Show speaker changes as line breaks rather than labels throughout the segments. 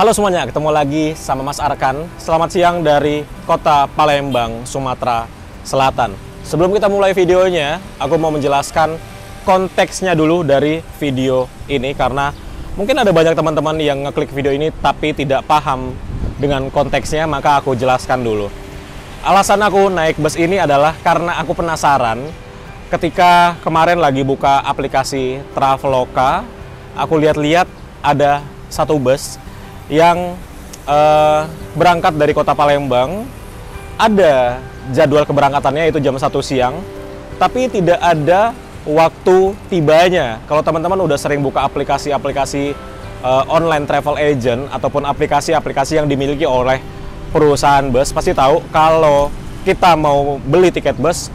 Halo semuanya, ketemu lagi sama Mas Arkan. Selamat siang dari kota Palembang, Sumatera Selatan. Sebelum kita mulai videonya, aku mau menjelaskan konteksnya dulu dari video ini karena mungkin ada banyak teman-teman yang ngeklik video ini tapi tidak paham dengan konteksnya, maka aku jelaskan dulu. Alasan aku naik bus ini adalah karena aku penasaran ketika kemarin lagi buka aplikasi Traveloka, aku lihat-lihat ada satu bus yang berangkat dari kota Palembang. Ada jadwal keberangkatannya itu jam 1 siang, tapi tidak ada waktu tibanya. Kalau teman-teman udah sering buka aplikasi-aplikasi online travel agent ataupun aplikasi-aplikasi yang dimiliki oleh perusahaan bus, pasti tahu kalau kita mau beli tiket bus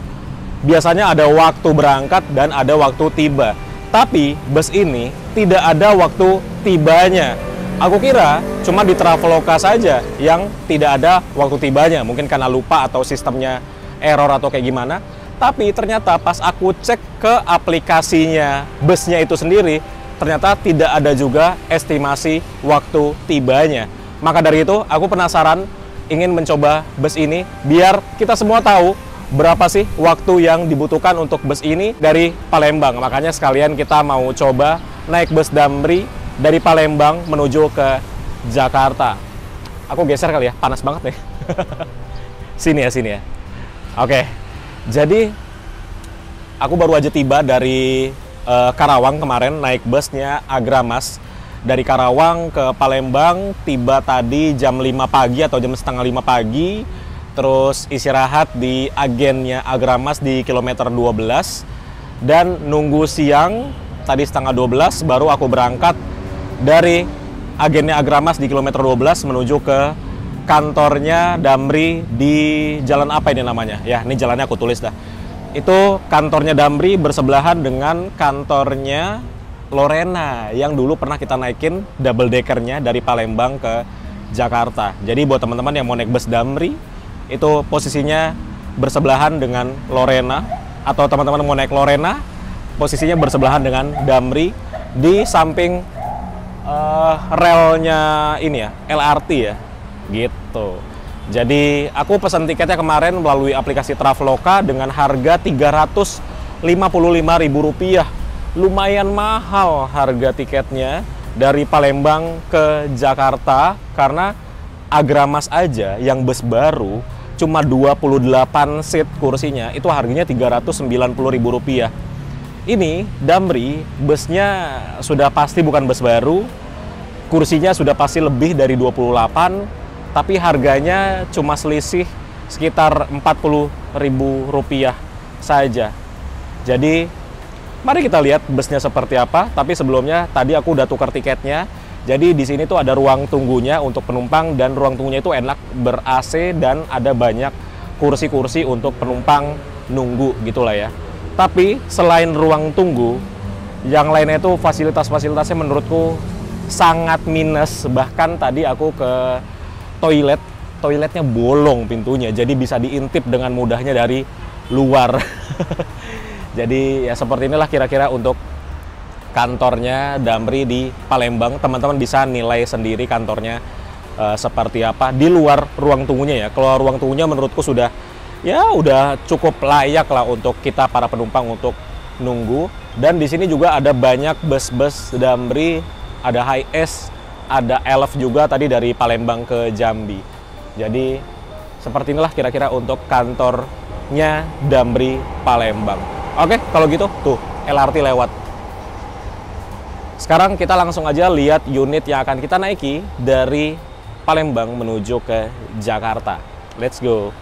biasanya ada waktu berangkat dan ada waktu tiba. Tapi bus ini tidak ada waktu tibanya. Aku kira cuma di Traveloka saja yang tidak ada waktu tibanya. Mungkin karena lupa atau sistemnya error atau kayak gimana. Tapi ternyata pas aku cek ke aplikasinya busnya itu sendiri, ternyata tidak ada juga estimasi waktu tibanya. Maka dari itu aku penasaran ingin mencoba bus ini biar kita semua tahu berapa sih waktu yang dibutuhkan untuk bus ini dari Palembang. Makanya sekalian kita mau coba naik bus Damri dari Palembang menuju ke Jakarta. Aku geser kali ya, panas banget nih. Sini ya. Oke, jadi aku baru aja tiba dari Karawang kemarin, naik busnya Agramas. Dari Karawang ke Palembang, tiba tadi jam 5 pagi atau jam setengah 5 pagi. Terus istirahat di agennya Agramas di kilometer 12. Dan nunggu siang, tadi setengah 12, baru aku berangkat dari agennya Agramas di kilometer 12 menuju ke kantornya Damri di jalan apa ini namanya? Ya, ini jalannya aku tulis dah. Itu kantornya Damri bersebelahan dengan kantornya Lorena yang dulu pernah kita naikin double deckernya dari Palembang ke Jakarta. Jadi buat teman-teman yang mau naik bus Damri, itu posisinya bersebelahan dengan Lorena, atau teman-teman mau naik Lorena, posisinya bersebelahan dengan Damri di samping relnya ini ya, LRT ya, gitu. Jadi aku pesan tiketnya kemarin melalui aplikasi Traveloka dengan harga Rp355.000. Lumayan mahal harga tiketnya dari Palembang ke Jakarta karena Agramas aja yang bus baru cuma 28 seat kursinya, itu harganya Rp390.000. Ini Damri, busnya sudah pasti bukan bus baru, kursinya sudah pasti lebih dari 28, tapi harganya cuma selisih sekitar Rp40.000 saja. Jadi, mari kita lihat busnya seperti apa, tapi sebelumnya tadi aku udah tukar tiketnya. Jadi di sini tuh ada ruang tunggunya untuk penumpang dan ruang tunggunya itu enak, ber-AC dan ada banyak kursi-kursi untuk penumpang nunggu gitulah ya. Tapi selain ruang tunggu, yang lainnya itu fasilitas-fasilitasnya menurutku sangat minus. Bahkan tadi aku ke toiletnya bolong pintunya, jadi bisa diintip dengan mudahnya dari luar. Jadi ya seperti inilah kira-kira untuk kantornya Damri di Palembang. Teman-teman bisa nilai sendiri kantornya seperti apa di luar ruang tunggunya ya. Kalau ruang tunggunya menurutku sudah cukup layak lah untuk kita para penumpang untuk nunggu. Dan di sini juga ada banyak bus-bus Damri, ada Hi-S, ada Elf juga tadi dari Palembang ke Jambi. Jadi seperti inilah kira-kira untuk kantornya Damri Palembang. Oke, kalau gitu tuh LRT lewat. Sekarang kita langsung aja lihat unit yang akan kita naiki dari Palembang menuju ke Jakarta. Let's go.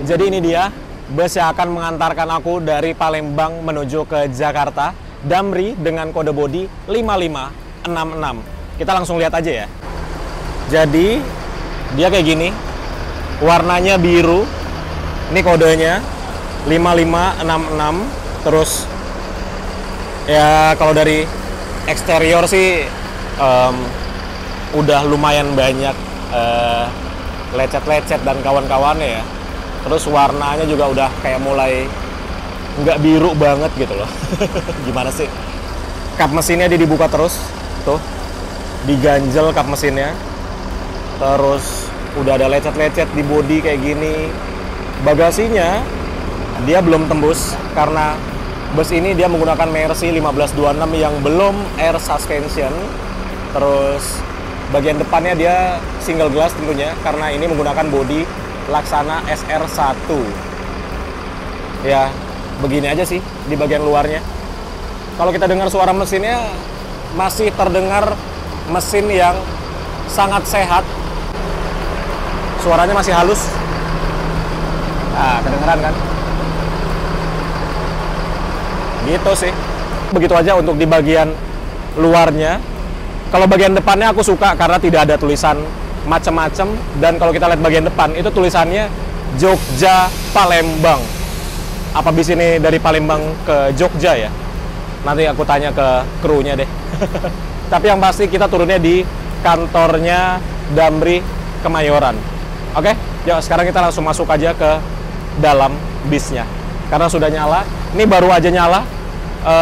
Jadi ini dia bus yang akan mengantarkan aku dari Palembang menuju ke Jakarta, Damri dengan kode bodi 5566. Kita langsung lihat aja ya. Jadi dia kayak gini, warnanya biru. Ini kodenya 5566. Terus ya kalau dari eksterior sih udah lumayan banyak lecet-lecet dan kawan-kawannya ya. Terus warnanya juga udah kayak mulai nggak biru banget gitu loh. Gimana sih? Kap mesinnya dibuka terus, tuh diganjel kap mesinnya. Terus udah ada lecet-lecet di bodi kayak gini. Bagasinya dia belum tembus karena bus ini dia menggunakan Mercy 1526 yang belum air suspension. Terus bagian depannya dia single glass tentunya karena ini menggunakan bodi Laksana SR1. Ya, begini aja sih di bagian luarnya. Kalau kita dengar suara mesinnya, masih terdengar mesin yang sangat sehat. Suaranya masih halus. Nah, kedengeran kan? Gitu sih. Begitu aja untuk di bagian luarnya. Kalau bagian depannya aku suka karena tidak ada tulisan macam-macam, dan kalau kita lihat bagian depan itu tulisannya Jogja Palembang. Apa bis ini dari Palembang ke Jogja ya? Nanti aku tanya ke krunya deh. Tapi yang pasti kita turunnya di kantornya Damri Kemayoran. Oke, yuk sekarang kita langsung masuk aja ke dalam bisnya. Karena sudah nyala, ini baru aja nyala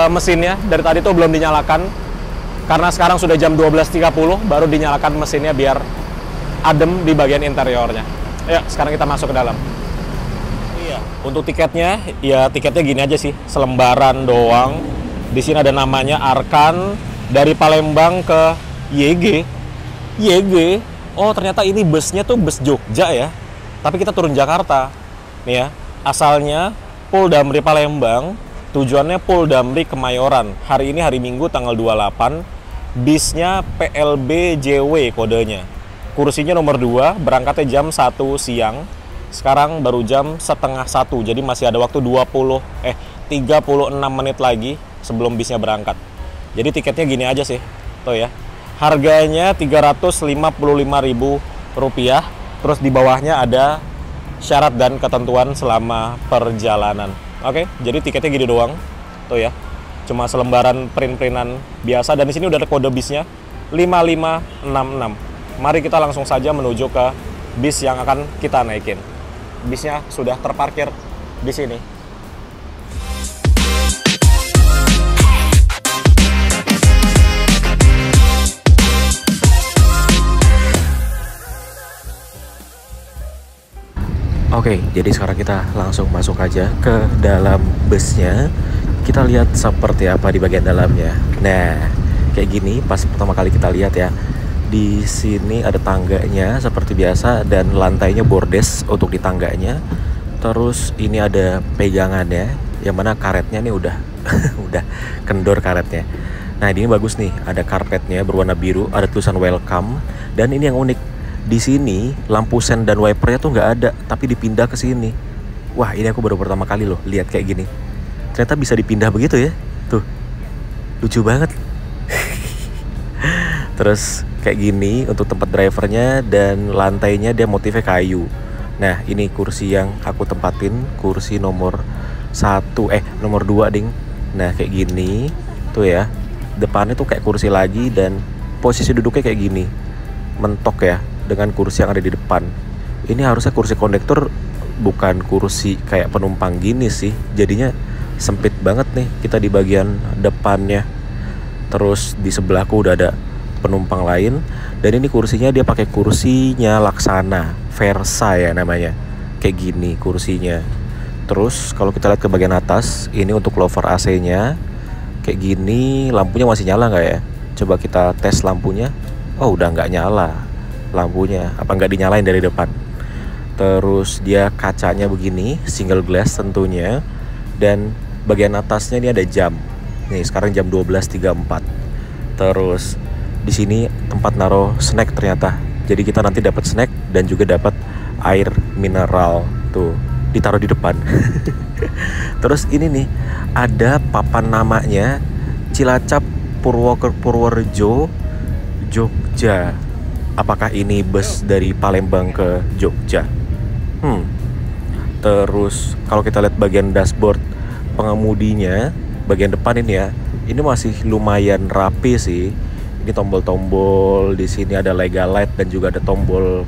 mesinnya. Dari tadi tuh belum dinyalakan. Karena sekarang sudah jam 12.30, baru dinyalakan mesinnya biar adem di bagian interiornya. Ayo, sekarang kita masuk ke dalam. Iya, untuk tiketnya, ya tiketnya gini aja sih, selembaran doang. Di sini ada namanya Arkan dari Palembang ke YG. YG. Oh, ternyata ini busnya tuh bus Jogja ya. Tapi kita turun Jakarta. Nih ya, asalnya Pul Damri Palembang, tujuannya Pul Damri Kemayoran. Hari ini hari Minggu tanggal 28. Bisnya PLB JW kodenya. Kursinya nomor 2, berangkatnya jam 1 siang. Sekarang baru jam setengah 1, jadi masih ada waktu 36 menit lagi sebelum bisnya berangkat. Jadi tiketnya gini aja sih, tuh ya. Harganya Rp355.000. Terus di bawahnya ada syarat dan ketentuan selama perjalanan. Oke, jadi tiketnya gini doang, tuh ya. Cuma selembaran print-printan biasa, dan di sini udah ada kode bisnya 5566. Mari kita langsung saja menuju ke bis yang akan kita naikin. Bisnya sudah terparkir di sini. Oke, jadi sekarang kita langsung masuk aja ke dalam busnya. Kita lihat seperti apa di bagian dalamnya. Nah, kayak gini pas pertama kali kita lihat ya. Di sini ada tangganya seperti biasa dan lantainya bordes untuk di tangganya. Terus ini ada pegangannya, yang mana karetnya nih udah udah kendor karetnya. Nah, ini bagus nih, ada karpetnya berwarna biru, ada tulisan welcome, dan ini yang unik. Di sini lampu sen dan wipernya tuh nggak ada, tapi dipindah ke sini. Wah, ini aku baru pertama kali loh lihat kayak gini. Ternyata bisa dipindah begitu ya. Tuh. Lucu banget. Terus kayak gini untuk tempat drivernya, dan lantainya dia motifnya kayu. Nah, ini kursi yang aku tempatin, kursi nomor 2 ding. Nah, kayak gini tuh ya. Depannya tuh kayak kursi lagi, dan posisi duduknya kayak gini. Mentok ya dengan kursi yang ada di depan. Ini harusnya kursi kondektur, bukan kursi kayak penumpang gini sih. Jadinya sempit banget nih kita di bagian depannya. Terus di sebelahku udah ada penumpang lain, dan ini kursinya dia pakai kursinya Laksana Versa ya namanya. Kayak gini kursinya. Terus kalau kita lihat ke bagian atas, ini untuk louvre AC-nya kayak gini. Lampunya masih nyala nggak ya? Coba kita tes lampunya. Oh, udah nggak nyala lampunya. Apa nggak dinyalain dari depan? Terus dia kacanya begini, single glass tentunya, dan bagian atasnya ini ada jam. Nih sekarang jam 12.34. Terus di sini tempat naruh snack ternyata. Jadi kita nanti dapat snack dan juga dapat air mineral tuh ditaruh di depan. Terus ini nih, ada papan namanya Cilacap Purworejo Jogja. Apakah ini bus dari Palembang ke Jogja? Terus kalau kita lihat bagian dashboard pengemudinya, bagian depan ini ya, ini masih lumayan rapi sih. Ini tombol-tombol, di sini ada legal light dan juga ada tombol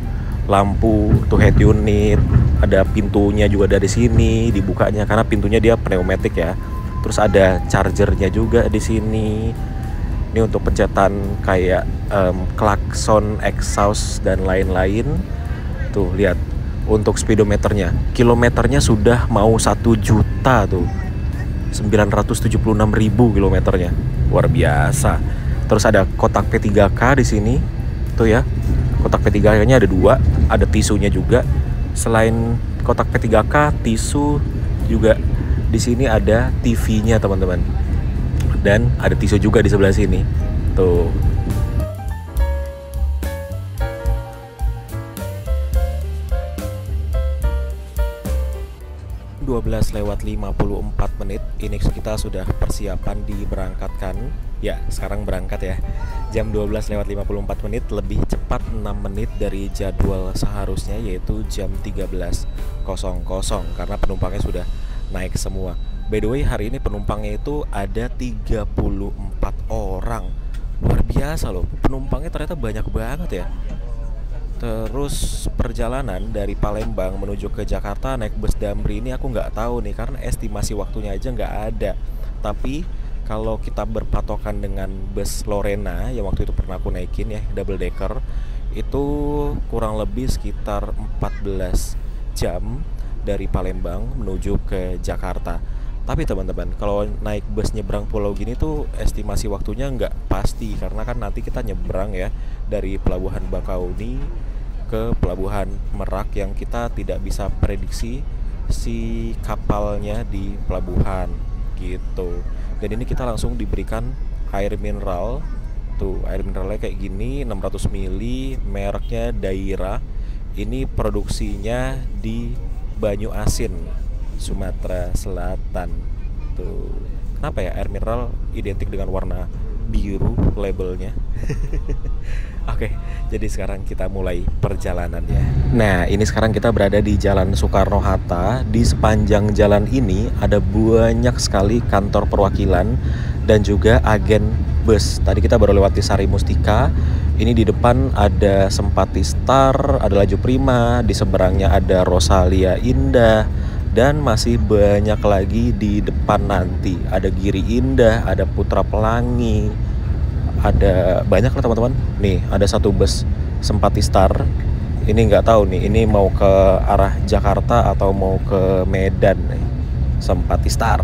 lampu tuh head unit. Ada pintunya juga dari sini dibukanya karena pintunya dia pneumatik ya. Terus ada chargernya juga di sini. Ini untuk pencetan kayak klakson, exhaust dan lain-lain. Tuh lihat untuk speedometernya, kilometernya sudah mau 1 juta tuh, 976.000 kilometernya, luar biasa. Terus ada kotak P3K di sini, tuh ya, kotak P3K-nya ada 2, ada tisunya juga. Selain kotak P3K, tisu juga di sini ada TV-nya teman-teman, dan ada tisu juga di sebelah sini, tuh. 12:54 menit, ini kita sudah persiapan diberangkatkan. Ya, sekarang berangkat ya. Jam 12:54 menit, lebih cepat 6 menit dari jadwal seharusnya, yaitu jam 13.00 karena penumpangnya sudah naik semua. By the way, hari ini penumpangnya itu ada 34 orang. Luar biasa loh, penumpangnya ternyata banyak banget ya. Terus perjalanan dari Palembang menuju ke Jakarta naik bus Damri ini aku nggak tahu nih, karena estimasi waktunya aja nggak ada. Tapi kalau kita berpatokan dengan bus Lorena yang waktu itu pernah aku naikin ya, double decker, itu kurang lebih sekitar 14 jam dari Palembang menuju ke Jakarta. Tapi teman-teman, kalau naik bus nyebrang pulau gini tuh estimasi waktunya nggak pasti, karena kan nanti kita nyebrang ya dari Pelabuhan Bakauni ke Pelabuhan Merak yang kita tidak bisa prediksi si kapalnya di pelabuhan gitu. Dan ini kita langsung diberikan air mineral. Tuh, air mineralnya kayak gini, 600 ml, mereknya Daira. Ini produksinya di Banyu Asin, Sumatera Selatan. Tuh. Kenapa ya air mineral identik dengan warna biru labelnya? Oke, jadi sekarang kita mulai perjalanannya. Nah, ini sekarang kita berada di Jalan Soekarno-Hatta. Di sepanjang jalan ini ada banyak sekali kantor perwakilan dan juga agen bus. Tadi kita baru lewat di Sari Mustika. Ini di depan ada Sempati Star, ada Laju Prima, di seberangnya ada Rosalia Indah, dan masih banyak lagi di depan nanti. Ada Giri Indah, ada Putra Pelangi, ada banyak lah teman-teman. Nih ada satu bus Sempati Star. Ini nggak tahu nih, ini mau ke arah Jakarta atau mau ke Medan nih, Sempati Star.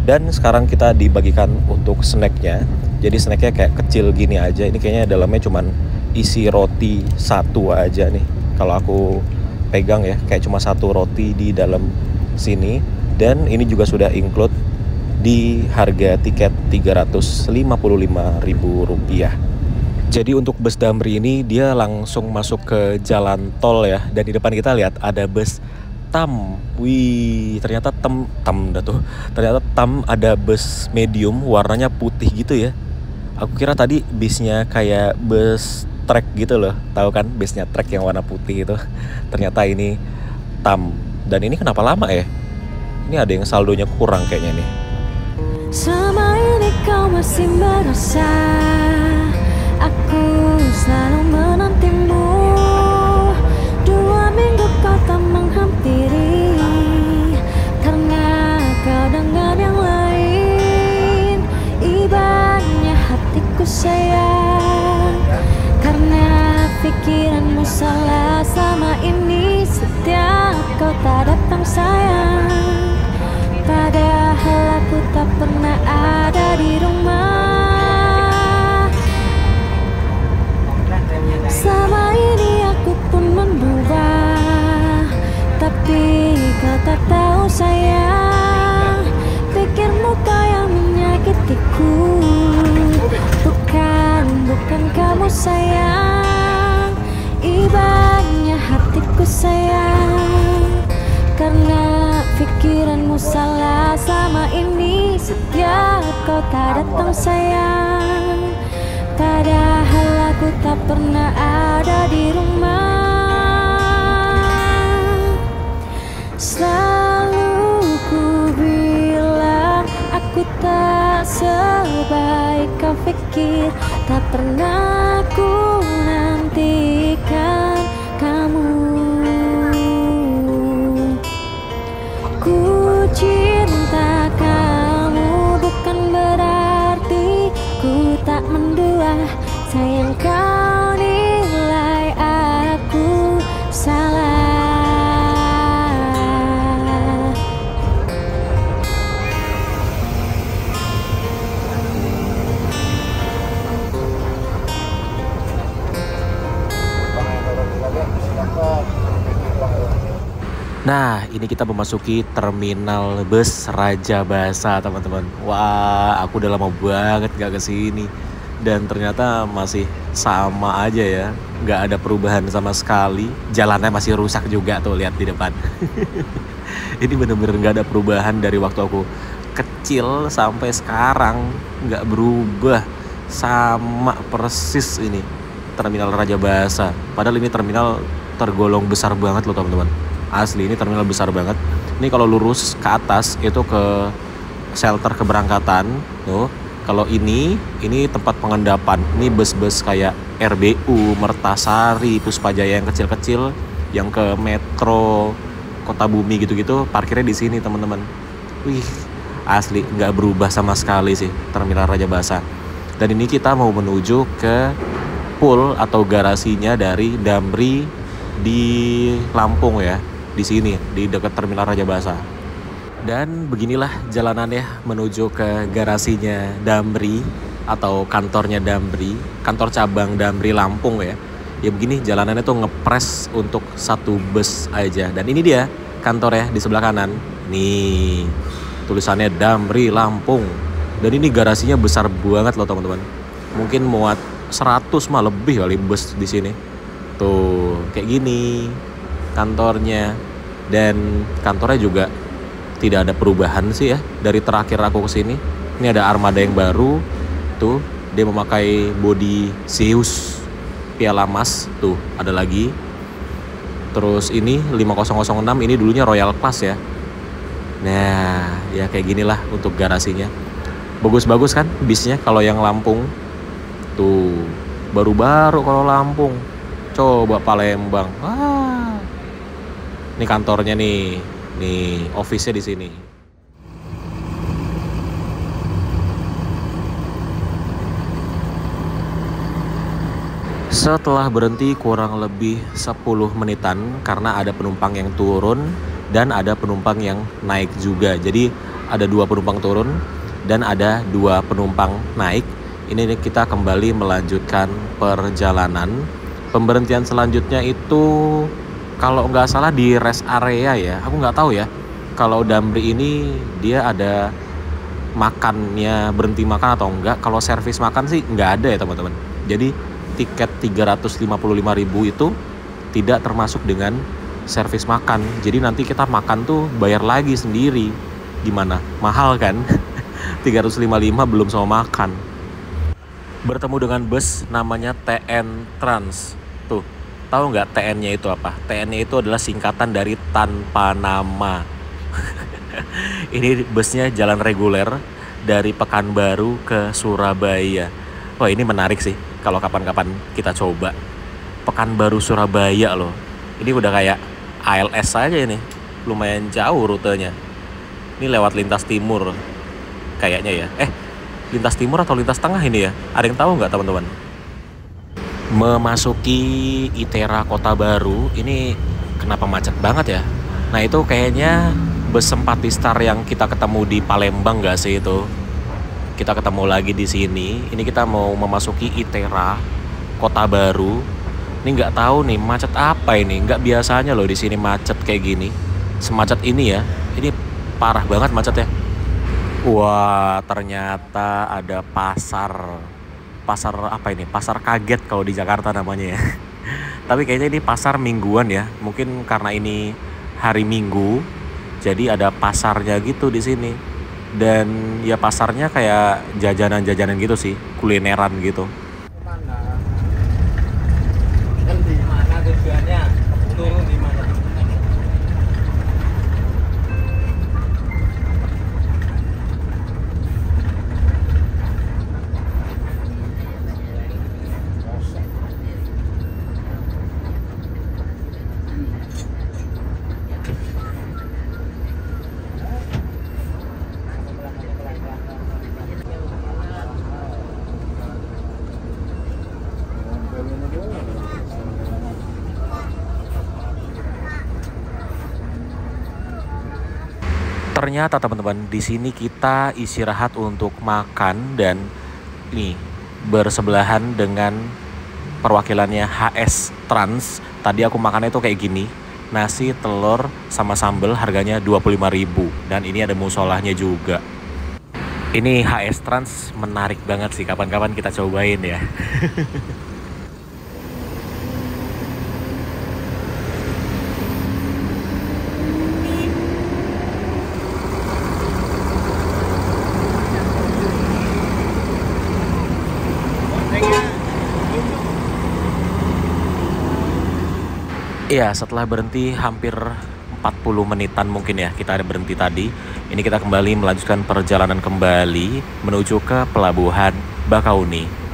Dan sekarang kita dibagikan untuk snacknya. Jadi snacknya kayak kecil gini aja. Ini kayaknya dalamnya cuman isi roti satu aja nih. Kalau aku pegang ya, kayak cuma satu roti di dalam sini. Dan ini juga sudah include di harga tiket Rp355.000. Jadi untuk bus Damri ini dia langsung masuk ke jalan tol ya. Dan di depan kita lihat ada bus TAM. Wih, ternyata TAM dah tuh. Ternyata TAM ada bus medium warnanya putih gitu ya. Aku kira tadi bisnya kayak bus trek gitu loh. Tahu kan bisnya trek yang warna putih itu. Ternyata ini TAM. Dan ini kenapa lama ya? Ini ada yang saldonya kurang kayaknya nih.
Selama ini kau masih merasa aku selalu menantimu. 2 minggu kau tak menghampiri karena kau dengan yang lain. Ibaratnya hatiku sayang karena pikiranmu salah sama ini. Setiap kau tak datang sayang, padahal aku tak pernah ada di rumah. Selama ini aku pun berubah, tapi kau tak tahu sayang. Pikirmu kau yang menyakitiku, bukan kamu sayang. Ibaratnya hatiku sayang Karena pikiranmu salah sama ini. Setiap kau tak datang sayang, padahal aku tak pernah ada di rumah. Selalu ku bilang aku tak sebaik kau pikir. Tak pernah ku nantikan kamu. Ku cinta kamu bukan berarti ku tak mendua. Sayang kau nilai aku salah.
Nah, ini kita memasuki terminal bus Rajabasa, teman-teman. Wah, aku udah lama banget gak kesini. Dan ternyata masih sama aja ya. Gak ada perubahan sama sekali. Jalannya masih rusak juga tuh, lihat di depan. Ini bener-bener gak ada perubahan dari waktu aku kecil sampai sekarang. Gak berubah. Sama persis ini terminal Rajabasa. Padahal ini terminal tergolong besar banget loh, teman-teman. Asli, ini terminal besar banget. Ini kalau lurus ke atas itu ke shelter keberangkatan. Tuh, kalau ini tempat pengendapan. Ini bus-bus kayak RBU, Mertasari, Puspajaya yang kecil-kecil, yang ke Metro Kota Bumi gitu-gitu, parkirnya di sini, teman-teman. Wih, asli nggak berubah sama sekali sih terminal Rajabasa. Dan ini kita mau menuju ke pool atau garasinya dari Damri di Lampung ya. Di sini, di dekat terminal Rajabasa. Dan beginilah jalanannya menuju ke garasinya Damri atau kantornya Damri, kantor cabang Damri Lampung ya. Ya begini jalanannya tuh ngepres untuk satu bus aja. Dan ini dia kantornya di sebelah kanan. Nih, tulisannya Damri Lampung. Dan ini garasinya besar banget loh, teman-teman. Mungkin muat 100 mah lebih kali bus di sini. Tuh, kayak gini kantornya. Dan kantornya juga tidak ada perubahan sih ya dari terakhir aku kesini. Ini ada armada yang baru. Tuh, dia memakai bodi Zeus Piala Mas. Tuh, ada lagi. Terus ini 5006, ini dulunya Royal Class ya. Nah, ya kayak ginilah untuk garasinya. Bagus-bagus kan bisnya kalau yang Lampung. Tuh, baru-baru kalau Lampung. Coba Palembang. Ini kantornya nih office-nya di sini. Setelah berhenti kurang lebih 10 menitan karena ada penumpang yang turun dan ada penumpang yang naik juga. Jadi ada 2 penumpang turun dan ada 2 penumpang naik. Ini kita kembali melanjutkan perjalanan. Pemberhentian selanjutnya itu kalau nggak salah di rest area ya, aku nggak tahu ya. Kalau Damri ini dia ada makannya, berhenti makan atau enggak. Kalau servis makan sih nggak ada ya, teman-teman. Jadi tiket 355.000 itu tidak termasuk dengan servis makan. Jadi nanti kita makan tuh bayar lagi sendiri. Gimana? Mahal kan? 355 belum sama makan. Bertemu dengan bus namanya TN Trans. Tuh, tahu nggak TN-nya itu apa? TN-nya itu adalah singkatan dari tanpa nama. Ini busnya jalan reguler dari Pekanbaru ke Surabaya. Wah, ini menarik sih kalau kapan-kapan kita coba. Pekanbaru Surabaya loh. Ini udah kayak ALS aja ini. Lumayan jauh rutenya. Ini lewat lintas timur kayaknya ya. Lintas timur atau lintas tengah ini ya? Ada yang tahu nggak, teman-teman? Memasuki ITERA Kota Baru, ini kenapa macet banget ya? Nah, itu kayaknya bus Sempatistar yang kita ketemu di Palembang nggak sih itu? Kita ketemu lagi di sini. Ini kita mau memasuki ITERA Kota Baru. Ini nggak tahu nih macet apa ini? Nggak biasanya loh di sini macet kayak gini. Semacet ini ya. Ini parah banget macetnya. Wah, ternyata ada pasar apa ini? Pasar kaget kalau di Jakarta namanya ya. Tapi kayaknya ini pasar mingguan ya. Mungkin karena ini hari Minggu, jadi ada pasarnya gitu di sini. Dan ya pasarnya kayak jajanan-jajanan gitu sih, kulineran gitu.
Kan di mana tujuannya? Turun di mana?
Ternyata teman-teman, di sini kita istirahat untuk makan dan ini bersebelahan dengan perwakilannya HS Trans. Tadi aku makannya itu kayak gini, nasi, telur, sama sambal, harganya 25.000. Dan ini ada musolahnya juga. Ini HS Trans menarik banget sih, kapan-kapan kita cobain ya. Iya, setelah berhenti hampir 40 menitan mungkin ya, kita ada berhenti tadi. Ini kita kembali melanjutkan perjalanan kembali menuju ke Pelabuhan Bakauni.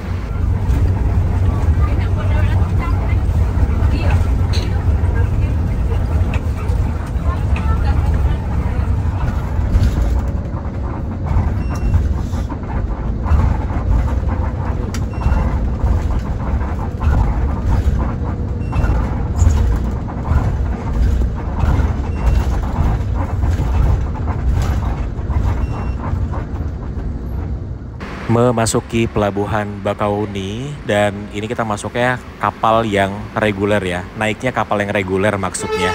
Memasuki Pelabuhan Bakauni, dan ini kita masuknya kapal yang reguler ya, naiknya kapal yang reguler maksudnya.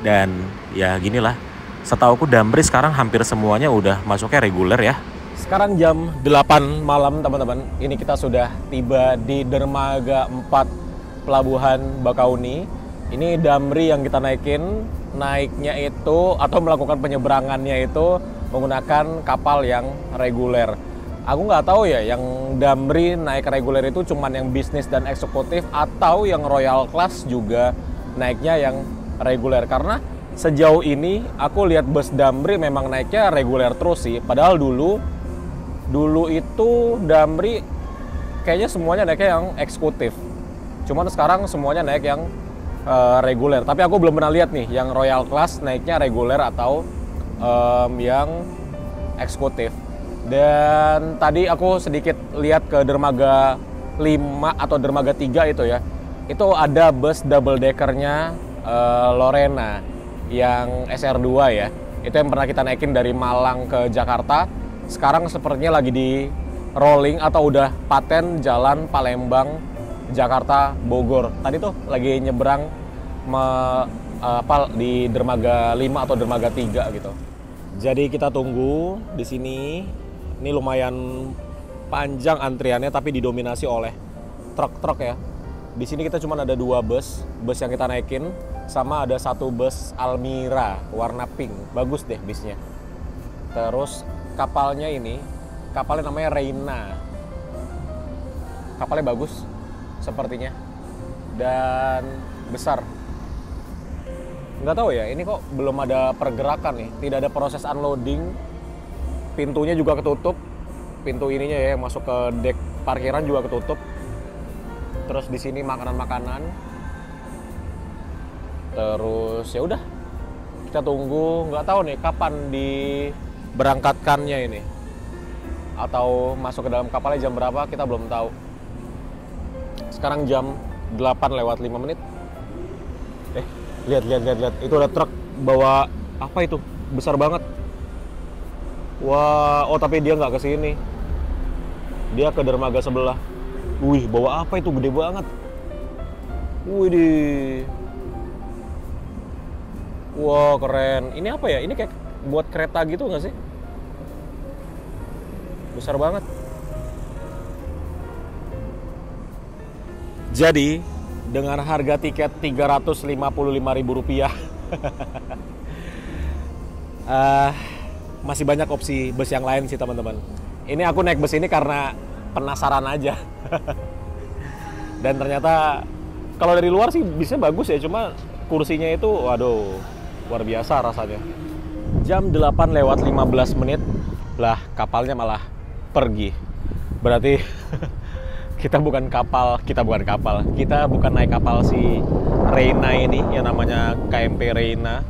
Dan ya ginilah, setauku Damri sekarang hampir semuanya udah masuknya reguler ya. Sekarang jam 8 malam teman-teman, ini kita sudah tiba di Dermaga 4 Pelabuhan Bakauni. Ini Damri yang kita naiknya itu atau melakukan penyeberangannya itu menggunakan kapal yang reguler. Aku nggak tahu ya, yang Damri naik reguler itu cuman yang bisnis dan eksekutif atau yang royal class juga naiknya yang reguler. Karena sejauh ini aku lihat bus Damri memang naiknya reguler terus sih. Padahal dulu itu Damri kayaknya semuanya naiknya yang eksekutif. Cuman sekarang semuanya naik yang reguler. Tapi aku belum pernah lihat nih yang royal class naiknya reguler atau yang eksekutif. Dan tadi aku sedikit lihat ke dermaga 5 atau dermaga 3 itu ya. Itu ada bus double deckernya Lorena yang SR2 ya. Itu yang pernah kita naikin dari Malang ke Jakarta. Sekarang sepertinya lagi di rolling atau udah paten jalan Palembang Jakarta Bogor. Tadi tuh lagi nyebrang di dermaga 5 atau dermaga 3 gitu. Jadi kita tunggu di sini. Ini lumayan panjang antriannya, tapi didominasi oleh truk-truk ya. Di sini kita cuma ada 2 bus yang kita naikin, sama ada 1 bus Almira warna pink, bagus deh bisnya. Terus kapalnya namanya Reina. Kapalnya bagus sepertinya dan besar. Nggak tahu ya, ini kok belum ada pergerakan nih, tidak ada proses unloading. Pintunya juga ketutup, pintu ininya ya masuk ke dek parkiran juga ketutup. Terus di sini makanan-makanan. Terus ya udah, kita tunggu. Nggak tahu nih kapan diberangkatkannya ini, atau masuk ke dalam kapalnya jam berapa kita belum tahu. Sekarang jam 8:05. Lihat, itu ada truk bawa apa itu, besar banget. Wah, oh tapi dia nggak ke sini. Dia ke dermaga sebelah. Wih, bawa apa itu, gede banget. Wih, wah keren. Ini apa ya? Ini kayak buat kereta gitu nggak sih? Besar banget. Jadi dengan harga tiket Rp355.000 Masih banyak opsi bus yang lain sih teman-teman. Ini aku naik bus ini karena penasaran aja. Dan ternyata kalau dari luar sih bisnya bagus ya, cuma kursinya itu waduh luar biasa rasanya. Jam 8:15 lah kapalnya malah pergi. Berarti kita bukan naik kapal si Reina ini yang namanya KMP Reina.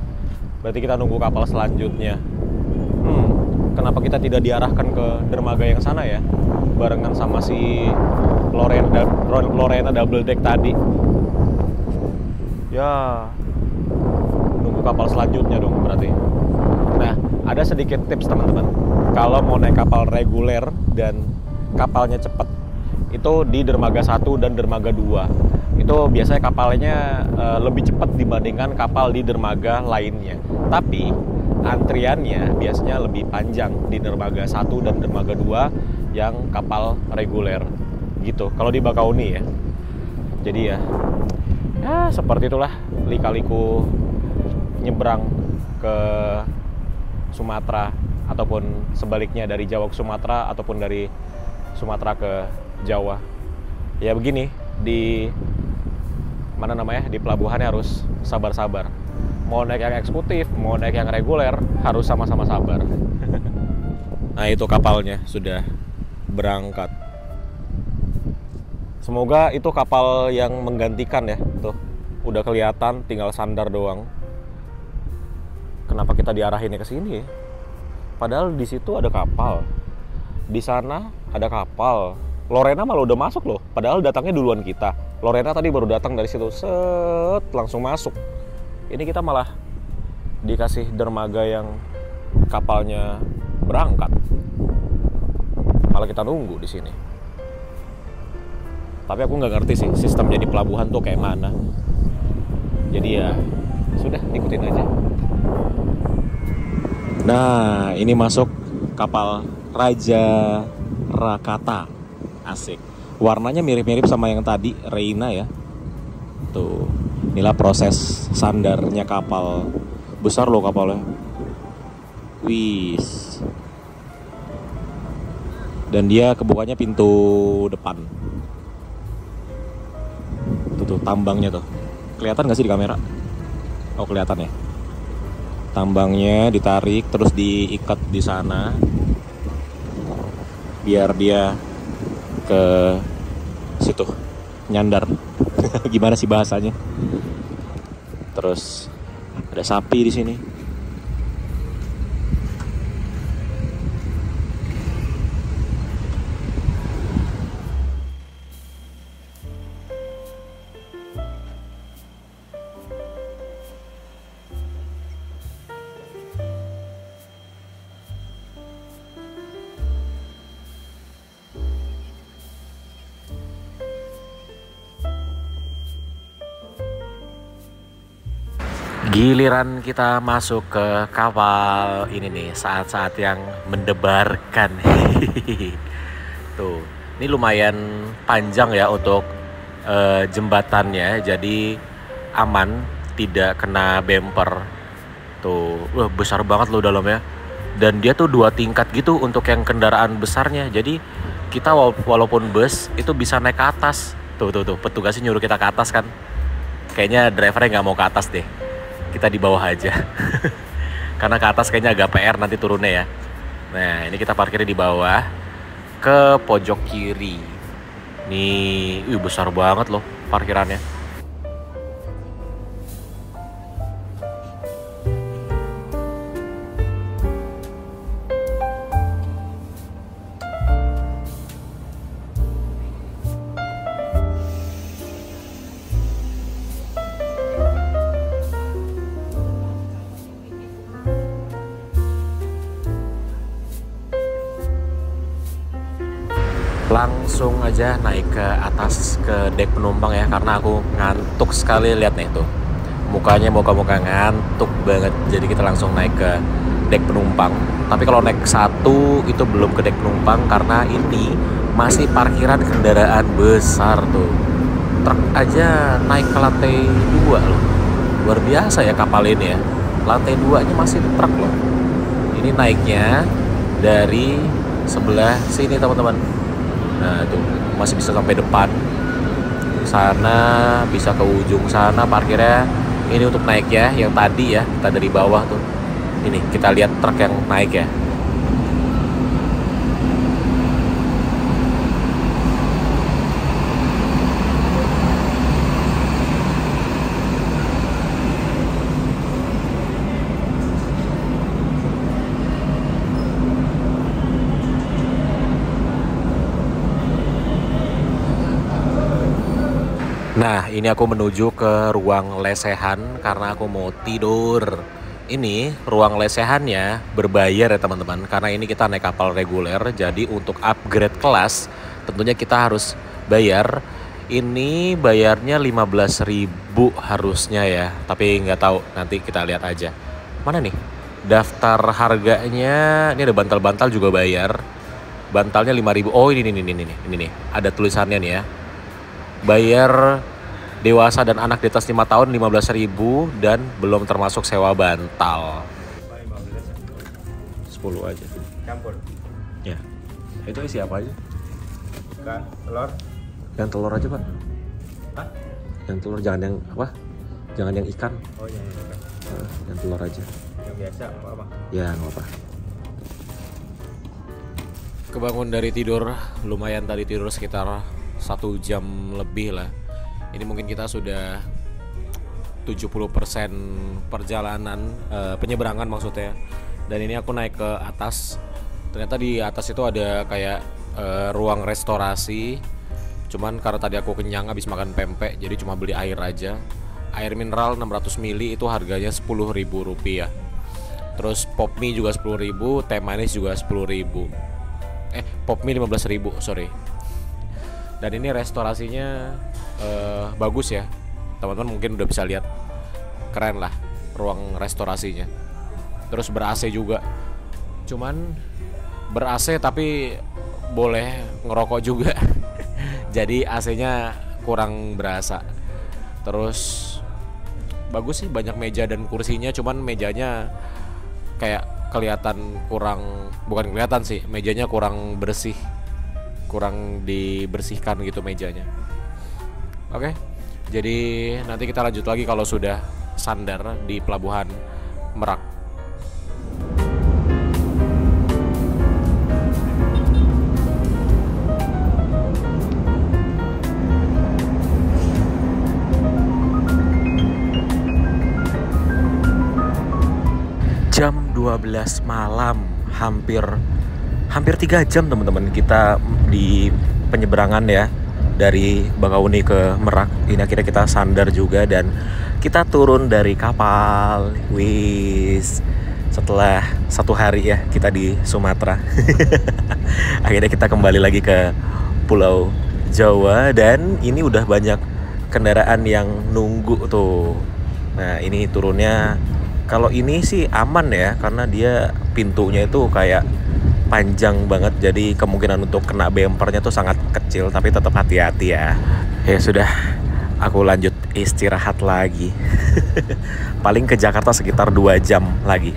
Berarti kita nunggu kapal selanjutnya. Kenapa kita tidak diarahkan ke dermaga yang sana ya? Barengan sama si Lorena double deck tadi. Ya, nunggu kapal selanjutnya dong berarti. Nah, ada sedikit tips teman-teman. Kalau mau naik kapal reguler dan kapalnya cepat, itu di dermaga 1 dan dermaga 2. Itu biasanya kapalnya lebih cepat dibandingkan kapal di dermaga lainnya. Tapi antriannya biasanya lebih panjang di dermaga 1 dan dermaga 2 yang kapal reguler gitu. Kalau di Bakauni ya. Jadi ya seperti itulah lika-liku nyebrang ke Sumatera ataupun sebaliknya dari Jawa ke Sumatera ataupun dari Sumatera ke Jawa. Ya begini, di pelabuhannya harus sabar-sabar. Mau naik yang eksekutif, mau naik yang reguler, harus sama-sama sabar. Nah itu kapalnya sudah berangkat. Semoga itu kapal yang menggantikan ya. Tuh, udah kelihatan, tinggal sandar doang. Kenapa kita diarahinnya ke sini ya? Padahal di situ ada kapal. Di sana ada kapal. Lorena malah udah masuk loh. Padahal datangnya duluan kita. Lorena tadi baru datang dari situ. Set, langsung masuk. Ini kita malah dikasih dermaga yang kapalnya berangkat. Malah kita nunggu di sini. Tapi aku nggak ngerti sih sistemnya di pelabuhan tuh kayak mana. Jadi ya sudah, ikutin aja. Nah, ini masuk kapal Raja Rakata. Asik. Warnanya mirip-mirip sama yang tadi, Reina ya. Tuh. Inilah proses sandarnya kapal. Besar loh kapalnya. Wis. Dan dia kebukanya pintu depan. Tuh tambangnya tuh. Kelihatan nggak sih di kamera? Oh, kelihatan ya. Tambangnya ditarik terus diikat di sana. Biar dia ke situ nyandar. Gimana sih bahasanya? Terus ada sapi di sini. Giliran kita masuk ke kapal ini nih, saat-saat yang mendebarkan. Tuh, ini lumayan panjang ya untuk jembatannya, jadi aman, tidak kena bumper. Tuh, besar banget loh dalamnya. Dan dia tuh 2 tingkat gitu untuk yang kendaraan besarnya. Jadi kita walaupun bus itu bisa naik ke atas. Tuh, petugasnya nyuruh kita ke atas kan. Kayaknya drivernya nggak mau ke atas deh. Kita di bawah aja. Karena ke atas kayaknya agak PR nanti turunnya ya. Nah, ini kita parkirnya di bawah ke pojok kiri. Nih, besar banget loh parkirannya. Langsung aja naik ke atas ke dek penumpang ya, karena aku ngantuk sekali. Lihat nih tuh, mukanya muka-muka ngantuk banget. Jadi kita langsung naik ke dek penumpang. Tapi kalau naik 1 itu belum ke dek penumpang karena ini masih parkiran kendaraan besar tuh. Truk aja naik ke lantai 2 loh. Luar biasa ya kapal ini ya. Lantai 2-nya masih truk loh. Ini naiknya dari sebelah sini teman-teman. Nah tuh masih bisa sampai depan. Sana bisa ke ujung sana parkirnya. Ini untuk naik ya, yang tadi ya kita dari bawah tuh. Ini kita lihat truk yang naik ya. Nah, ini aku menuju ke ruang lesehan karena aku mau tidur. Ini ruang lesehannya berbayar ya teman-teman, karena ini kita naik kapal reguler. Jadi untuk upgrade kelas tentunya kita harus bayar. Ini bayarnya 15.000 harusnya ya, tapi nggak tahu, nanti kita lihat aja. Mana nih? Daftar harganya, ini ada bantal-bantal juga bayar. Bantalnya 5.000. Oh ini nih, ada tulisannya nih ya. Bayar dewasa dan anak di atas 5 tahun 15.000 dan belum termasuk sewa bantal. 10 aja.
Campur.
Ya. Itu isi apa aja?
Ikan, telur.
Yang telur aja, Pak.
Hah?
Yang telur, jangan yang apa? Jangan yang ikan.
Oh iya.
Yang telur aja.
Yang biasa apa?
Ya, nggak apa. Kebangun dari tidur, lumayan tadi tidur sekitar 1 jam lebih lah. Ini mungkin kita sudah 70% perjalanan, penyeberangan maksudnya. Dan ini aku naik ke atas. Ternyata di atas itu ada kayak ruang restorasi. Cuman karena tadi aku kenyang habis makan pempek, jadi cuma beli air aja. Air mineral 600 ml itu harganya Rp10.000. Terus pop mie juga 10.000, teh manis juga 10.000. Pop mie 15.000, sorry. Dan ini restorasinya bagus ya, teman-teman mungkin udah bisa lihat, keren lah ruang restorasinya. Terus ber-AC juga, cuman ber-AC tapi boleh ngerokok juga. Jadi AC-nya kurang berasa. Terus bagus sih, banyak meja dan kursinya, cuman mejanya kayak kelihatan kurang, bukan kelihatan sih, mejanya kurang bersih, kurang dibersihkan gitu mejanya. Oke, jadi nanti kita lanjut lagi kalau sudah sandar di Pelabuhan Merak. Jam 12 malam, hampir 3 jam teman-teman kita di penyeberangan ya, dari Bakauni ke Merak. Ini akhirnya kita sandar juga dan kita turun dari kapal. Wis, setelah 1 hari ya kita di Sumatera. Akhirnya kita kembali lagi ke Pulau Jawa dan ini udah banyak kendaraan yang nunggu tuh. Nah, ini turunnya, kalau ini sih aman ya, karena dia pintunya itu kayak panjang banget, jadi kemungkinan untuk kena bempernya tuh sangat kecil, tapi tetap hati-hati ya. Ya sudah, aku lanjut istirahat lagi. Paling ke Jakarta sekitar 2 jam lagi.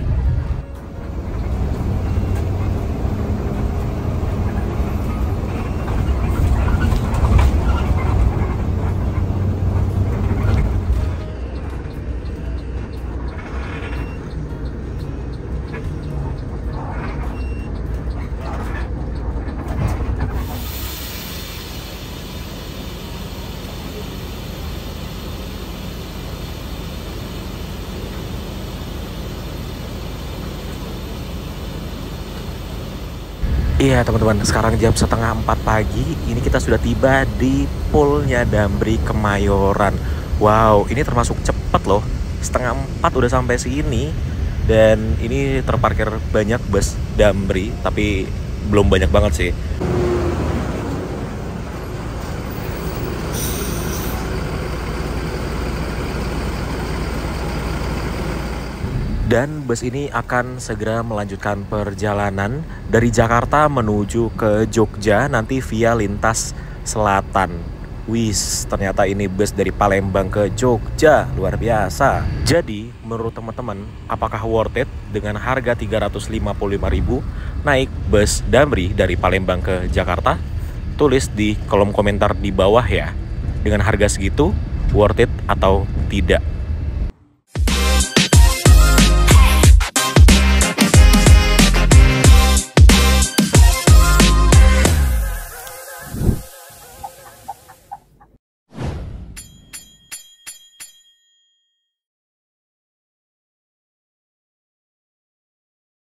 Iya teman-teman, sekarang jam 3:30 pagi. Ini kita sudah tiba di Poolnya Damri Kemayoran. Wow, ini termasuk cepet loh. 3:30 udah sampai sini. Dan ini terparkir banyak bus Damri, tapi belum banyak banget sih. Dan bus ini akan segera melanjutkan perjalanan dari Jakarta menuju ke Jogja, nanti via lintas selatan. Wis, ternyata ini bus dari Palembang ke Jogja, luar biasa. Jadi, menurut teman-teman, apakah worth it dengan harga 355.000 naik bus Damri dari Palembang ke Jakarta? Tulis di kolom komentar di bawah ya. Dengan harga segitu, worth it atau tidak?